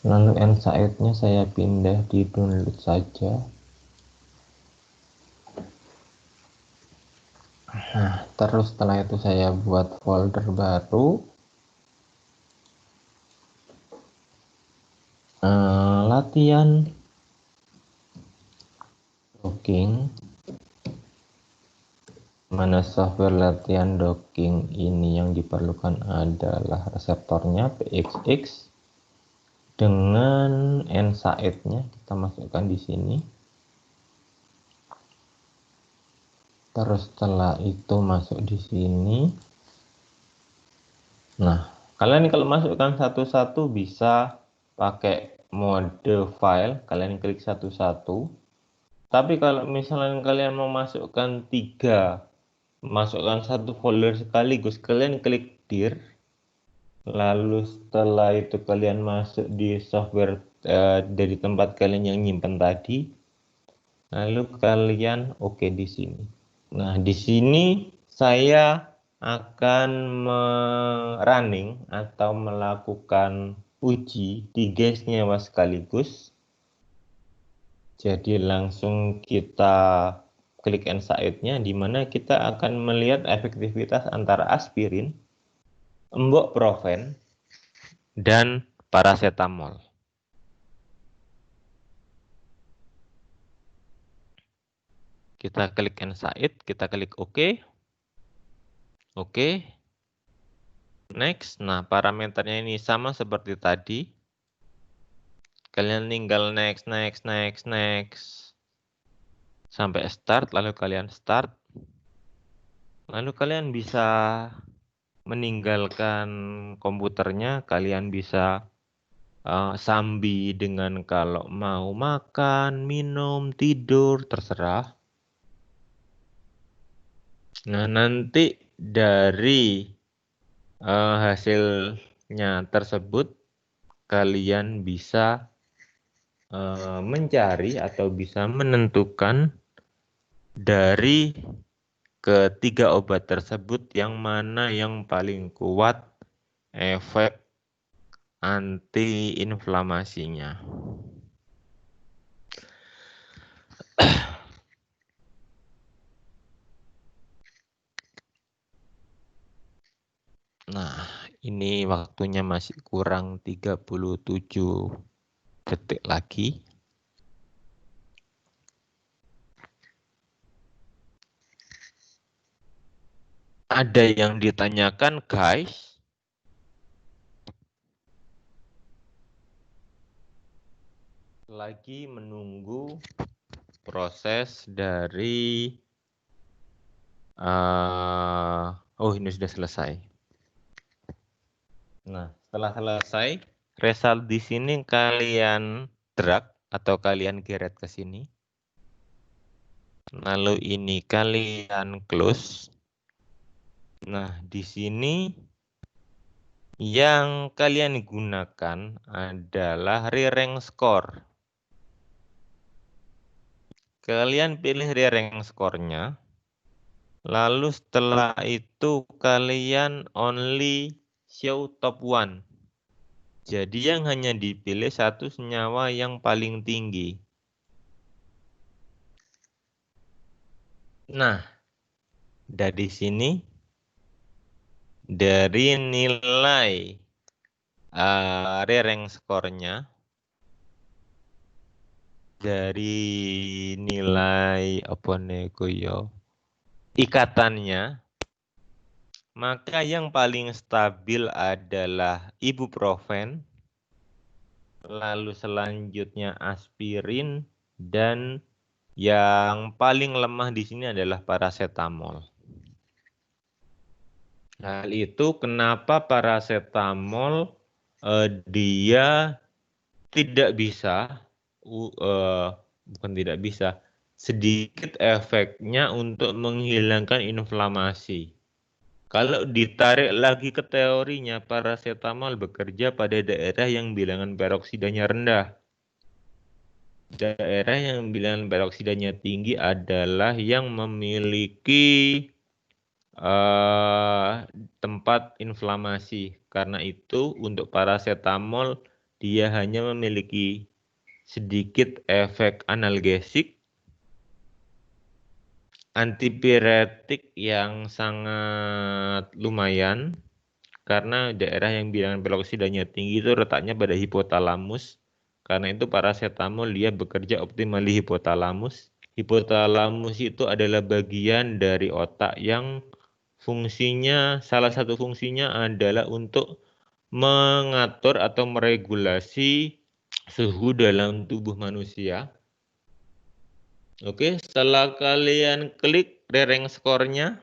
Lalu NSAID-nya saya pindah di download saja. Nah, terus setelah itu saya buat folder baru. Latihan docking. Mana software latihan docking ini yang diperlukan adalah reseptornya PXX dengan NSAID-nya kita masukkan di sini. Terus setelah itu masuk di sini. Nah, kalian kalau masukkan satu-satu bisa pakai mode file, kalian klik satu-satu. Tapi kalau misalnya kalian mau masukkan 3, masukkan satu folder sekaligus, kalian klik dir. Lalu setelah itu kalian masuk di software dari tempat kalian yang nyimpen tadi. Lalu kalian oke di sini. Nah, di sini saya akan running atau melakukan uji 3 senyawa sekaligus. Jadi langsung kita klik NSAID-nya, di mana kita akan melihat efektivitas antara aspirin, embokprofen, dan paracetamol. Kita klik NSAID, kita klik OK. Oke. Next. Nah, parameternya ini sama seperti tadi. Kalian tinggal next. Sampai start, lalu kalian start. Lalu kalian bisa meninggalkan komputernya, kalian bisa sambil dengan kalau mau makan, minum, tidur, terserah. Nah, nanti dari hasilnya tersebut kalian bisa mencari atau bisa menentukan dari ketiga obat tersebut yang mana yang paling kuat efek antiinflamasinya. Nah, ini waktunya masih kurang 37 detik lagi. Ada yang ditanyakan, guys? Lagi menunggu proses dari oh, ini sudah selesai. Nah, setelah selesai, result di sini kalian drag atau kalian geret ke sini. Lalu ini kalian close. Nah, di sini yang kalian gunakan adalah re-rank score. Kalian pilih re-rank score-nya. Lalu setelah itu kalian only show top 1. Jadi yang hanya dipilih satu senyawa yang paling tinggi. Nah, dari sini, dari nilai re-rank score-nya, dari nilai apa nih ikatannya, maka yang paling stabil adalah ibuprofen, lalu selanjutnya aspirin, dan yang paling lemah di sini adalah paracetamol. Hal itu kenapa paracetamol dia tidak bisa, bukan tidak bisa, sedikit efeknya untuk menghilangkan inflamasi. Kalau ditarik lagi ke teorinya, paracetamol bekerja pada daerah yang bilangan peroksidanya rendah. Daerah yang bilangan peroksidanya tinggi adalah yang memiliki tempat inflamasi. Karena itu untuk paracetamol dia hanya memiliki sedikit efek analgesik, antipiretik yang sangat lumayan, karena daerah yang bilangan peroksidanya tinggi itu letaknya pada hipotalamus. Karena itu paracetamol dia bekerja optimal di hipotalamus. Hipotalamus itu adalah bagian dari otak yang fungsinya, salah satu fungsinya adalah untuk mengatur atau meregulasi suhu dalam tubuh manusia. Oke, setelah kalian klik dereng skornya,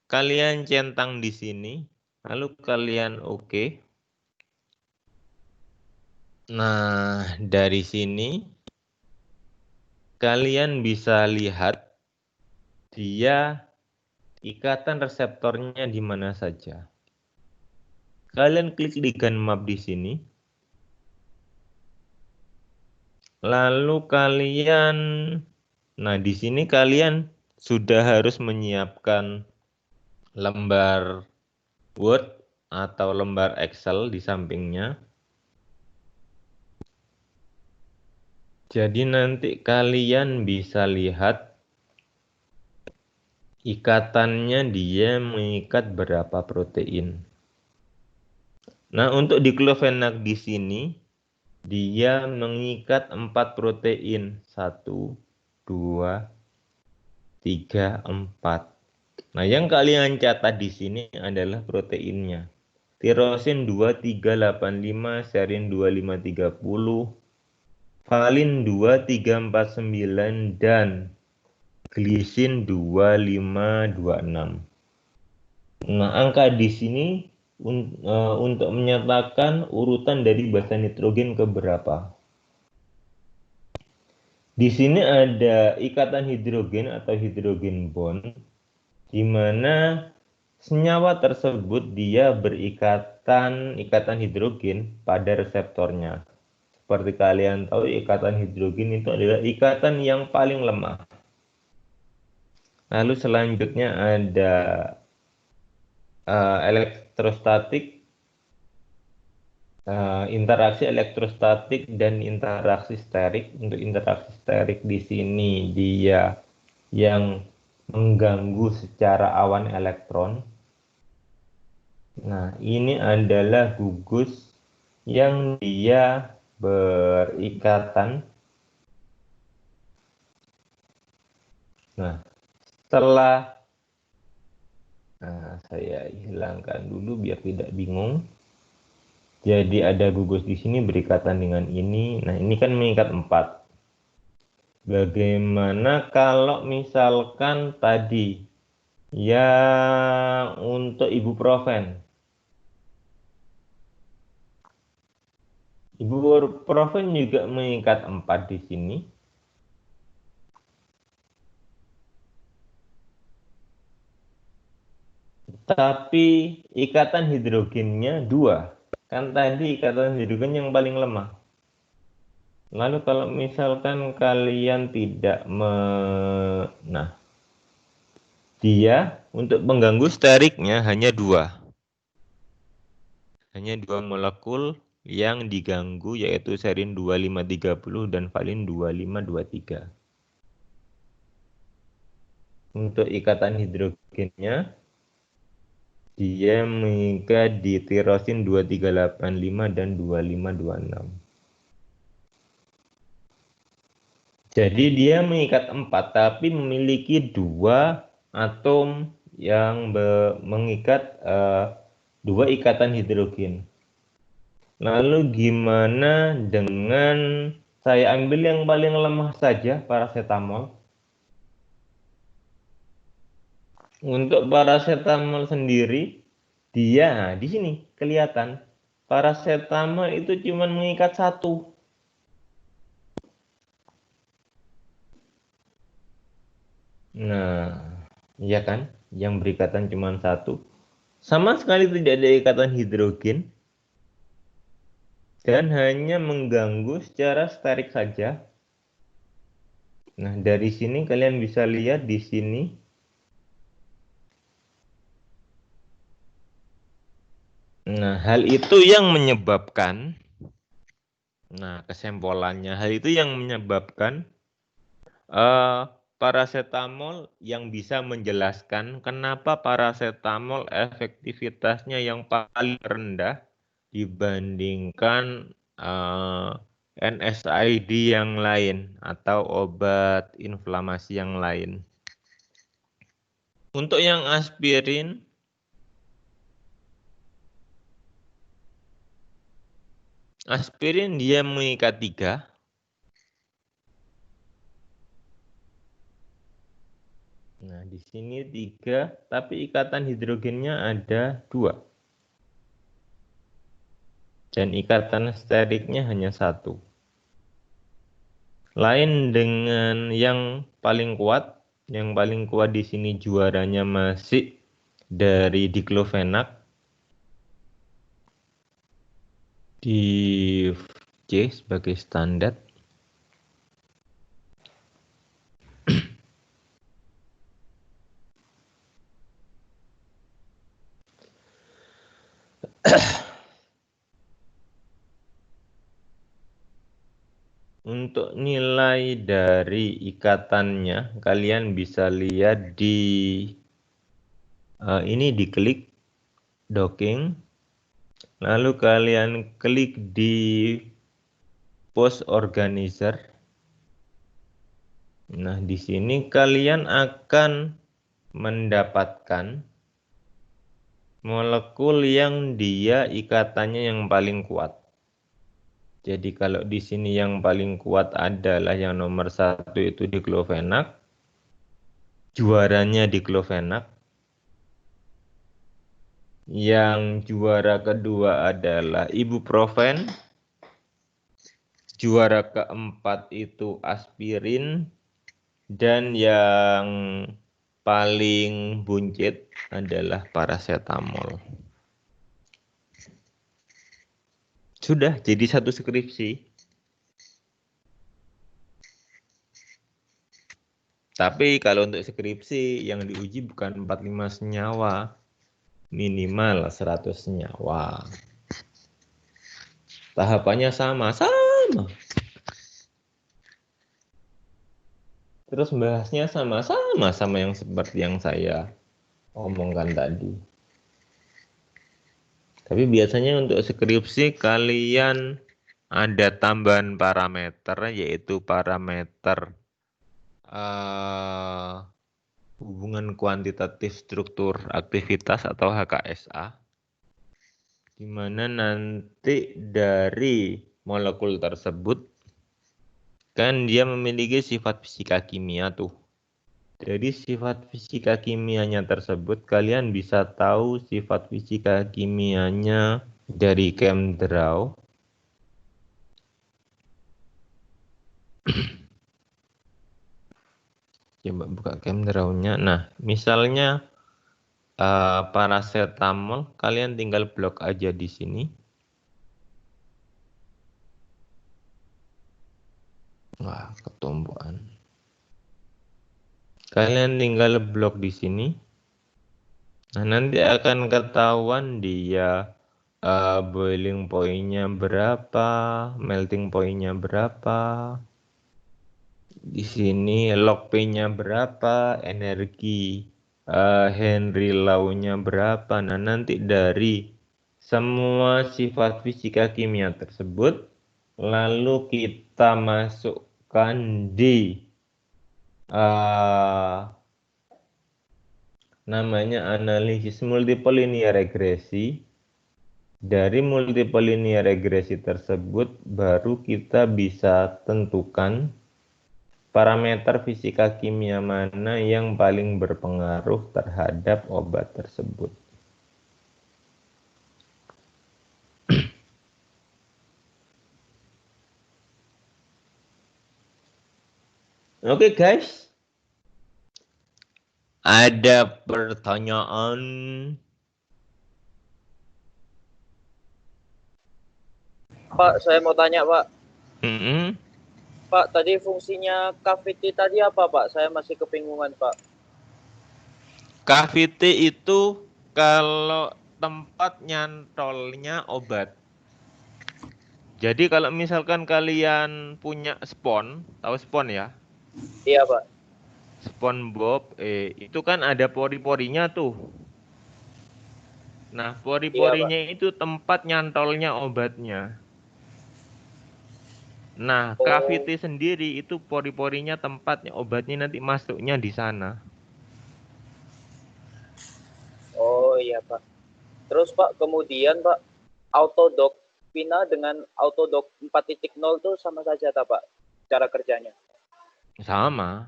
kalian centang di sini, lalu kalian oke. Nah, dari sini kalian bisa lihat dia ikatan reseptornya di mana saja. Kalian klik di Ganmap di sini. Lalu kalian, nah di sini kalian sudah harus menyiapkan lembar Word atau lembar Excel di sampingnya. Jadi nanti kalian bisa lihat ikatannya dia mengikat berapa protein. Nah, untuk diklofenak di sini dia mengikat 4 protein. 1, 2, 3, 4. Nah, yang kalian catat di sini adalah proteinnya. Tirosin 2385, serin 2530, valin 2349 dan glisin 2526. Nah, angka di sini untuk menyatakan urutan dari basa nitrogen ke berapa. Di sini ada ikatan hidrogen atau hidrogen bond, di mana senyawa tersebut dia berikatan hidrogen pada reseptornya. Seperti kalian tahu, ikatan hidrogen itu adalah ikatan yang paling lemah. Lalu selanjutnya ada elektrostatik, interaksi elektrostatik dan interaksi sterik. Untuk interaksi sterik di sini dia yang mengganggu secara awan elektron. Nah, ini adalah gugus yang dia berikatan. Nah, setelah saya hilangkan dulu biar tidak bingung. Jadi ada gugus di sini berikatan dengan ini. Nah, ini kan mengikat 4. Bagaimana kalau misalkan tadi yang untuk ibuprofen? Ibuprofen juga mengikat 4 di sini. Tapi ikatan hidrogennya 2. Kan tadi ikatan hidrogen yang paling lemah. Lalu kalau misalkan kalian tidak nah, dia untuk mengganggu steriknya hanya 2. Hanya 2 molekul yang diganggu, yaitu serin 2530 dan valin 2523. Untuk ikatan hidrogennya, dia mengikat di tirosin 2385 dan 2526. Jadi dia mengikat 4, tapi memiliki 2 atom yang mengikat 2 ikatan hidrogen. Lalu gimana dengan saya ambil yang paling lemah saja, paracetamol. Untuk paracetamol sendiri, dia di sini kelihatan paracetamol itu cuma mengikat 1. Nah, iya kan, yang berikatan cuma 1. Sama sekali tidak ada ikatan hidrogen dan hanya mengganggu secara sterik saja. Nah, dari sini kalian bisa lihat di sini. Nah, hal itu yang menyebabkan, kesimpulannya, hal itu yang menyebabkan paracetamol yang bisa menjelaskan kenapa paracetamol efektivitasnya yang paling rendah dibandingkan NSAID yang lain atau obat inflamasi yang lain. Untuk yang aspirin, dia mengikat 3. Nah, di sini 3, tapi ikatan hidrogennya ada 2. Dan ikatan steriknya hanya 1. Lain dengan yang paling kuat di sini juaranya masih dari diclofenac di C sebagai standar. Untuk nilai dari ikatannya, kalian bisa lihat di ini, diklik docking, lalu kalian klik di post organizer. Nah, di sini kalian akan mendapatkan molekul yang dia ikatannya yang paling kuat. Jadi kalau di sini yang paling kuat adalah yang nomor 1 itu diclofenac, juaranya diclofenac. Yang juara kedua adalah ibuprofen. Juara keempat itu aspirin. Dan yang paling buncit adalah paracetamol. Sudah jadi satu skripsi. Tapi kalau untuk skripsi yang diuji bukan 45 senyawa, minimal 100 senyawa. Tahapannya sama. Terus bahasnya sama yang seperti yang saya omongkan tadi. Tapi biasanya untuk skripsi kalian ada tambahan parameter, yaitu parameter hubungan kuantitatif struktur aktivitas atau HKSA, di mana nanti dari molekul tersebut kan dia memiliki sifat fisika kimia tuh. Dari sifat fisika kimianya tersebut kalian bisa tahu sifat fisika kimianya dari ChemDraw. Coba buka ChemDraw-nya. Nah, misalnya paracetamol, kalian tinggal blok aja di sini. Wah, ketumbuhan. Kalian tinggal blok di sini. Nah, nanti akan ketahuan dia boiling point-nya berapa, melting point-nya berapa. Di sini log P-nya berapa, energi Henry Law-nya berapa. Nah, nanti dari semua sifat fisika kimia tersebut, lalu kita masukkan di namanya analisis multiple linear regresi. Dari multiple linear regresi tersebut baru kita bisa tentukan parameter fisika kimia mana yang paling berpengaruh terhadap obat tersebut. Oke, guys. Ada pertanyaan? Pak, saya mau tanya, Pak. Pak, tadi fungsinya KVT tadi apa, Pak? Saya masih kebingungan, Pak. KVT itu kalau tempat nyantolnya obat. Jadi kalau misalkan kalian punya spon, tahu spon ya? Iya, Pak. SpongeBob, itu kan ada pori-porinya tuh. Nah, Iya, Pak. pori-porinya itu tempat nyantolnya obatnya. Nah, Oh, KVT sendiri itu pori-porinya tempatnya obatnya nanti masuknya di sana. oh iya, Pak. Terus, Pak, kemudian, Pak, Autodoc Vina dengan Autodoc 4.0 itu sama saja, tak, Pak? Cara kerjanya. Sama.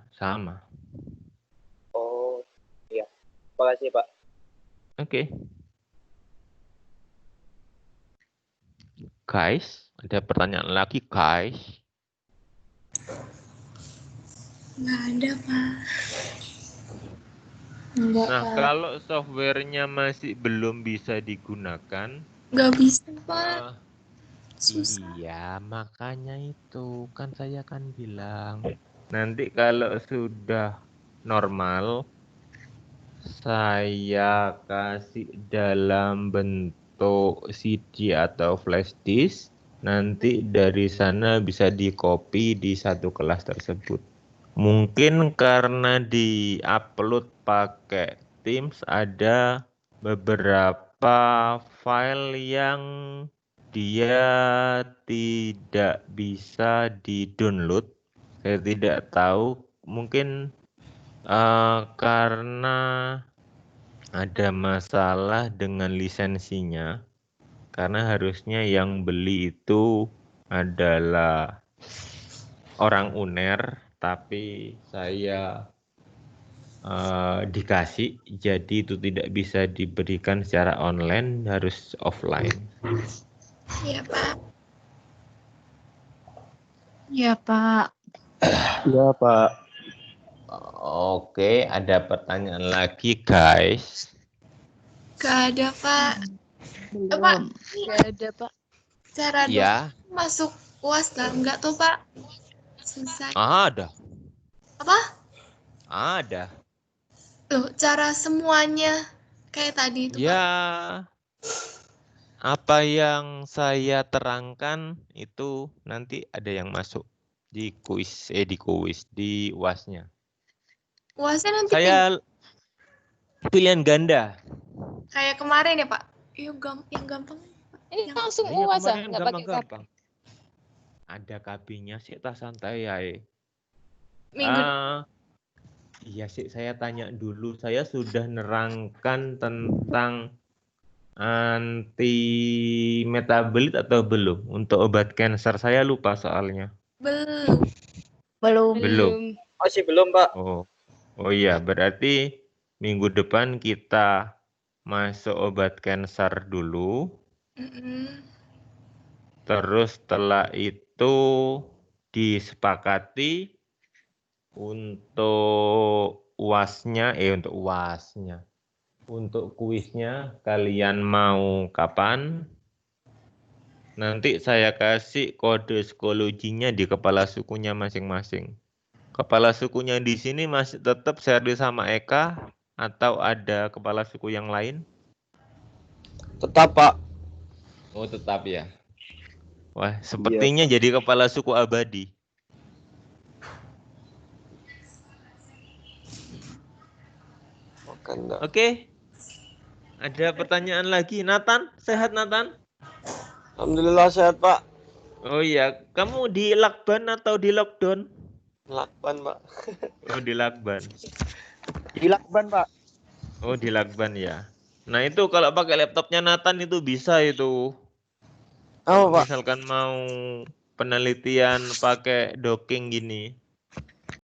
Oh, iya. Terima kasih, Pak. Oke. Guys, ada pertanyaan lagi, guys. Nggak ada, Pak. Enggak, Nah, Pak. kalau softwarenya masih belum bisa digunakan, Nggak bisa, Pak. Susah. iya, makanya itu kan saya kan bilang. Nanti kalau sudah normal, saya kasih dalam bentuk CD atau flash disk. Nanti dari sana bisa di-copy di satu kelas tersebut. Mungkin karena di-upload pakai Teams ada beberapa file yang dia tidak bisa di-download. Saya tidak tahu, mungkin karena ada masalah dengan lisensinya. Karena harusnya yang beli itu adalah orang UNER, tapi saya dikasih, jadi itu tidak bisa diberikan secara online, harus offline. Iya, Pak. Iya, Pak. Iya, Pak. Oke, ada pertanyaan lagi, guys. Nggak ada, Pak. Belum. Pak, Nggak ada, Pak. cara Ya, masuk UAS lah. Enggak tuh, Pak. Susah. ada. Apa? Ada. Loh, cara semuanya kayak tadi itu, Pak. Ya, apa yang saya terangkan itu nanti ada yang masuk di kuis, di UAS-nya. UASnya nanti Saya pilihan ganda. kayak kemarin ya, Pak. Yang gampang. Ini Yang- langsung Iya, UAS kemarin nggak pakai gampang-gampang. Ada kabinnya sih, tas santai ya. Minggu Iya sih, saya tanya dulu. Saya sudah nerangkan tentang anti metabolit atau belum? Untuk obat cancer saya lupa soalnya. belum. Belum. Masih belum, Pak. Oh iya, berarti minggu depan kita masuk obat cancer dulu. Mm-mm. Terus setelah itu disepakati untuk untuk kuisnya kalian mau kapan? Nanti saya kasih kode psikologinya di kepala sukunya masing-masing. Kepala sukunya di sini masih tetap Sherly sama Eka atau ada kepala suku yang lain? Tetap, Pak. Oh, tetap ya. Wah, sepertinya jadi kepala suku abadi. Oke. Ada pertanyaan lagi, Nathan? Sehat, Nathan? Alhamdulillah sehat, Pak. Oh iya, kamu di lakban atau di lockdown? Lakban, Pak. Oh, di lakban. Di lakban, Pak. Oh, di lakban ya. Nah, itu kalau pakai laptopnya Nathan itu bisa itu. Apa, Pak? Misalkan mau penelitian pakai docking gini.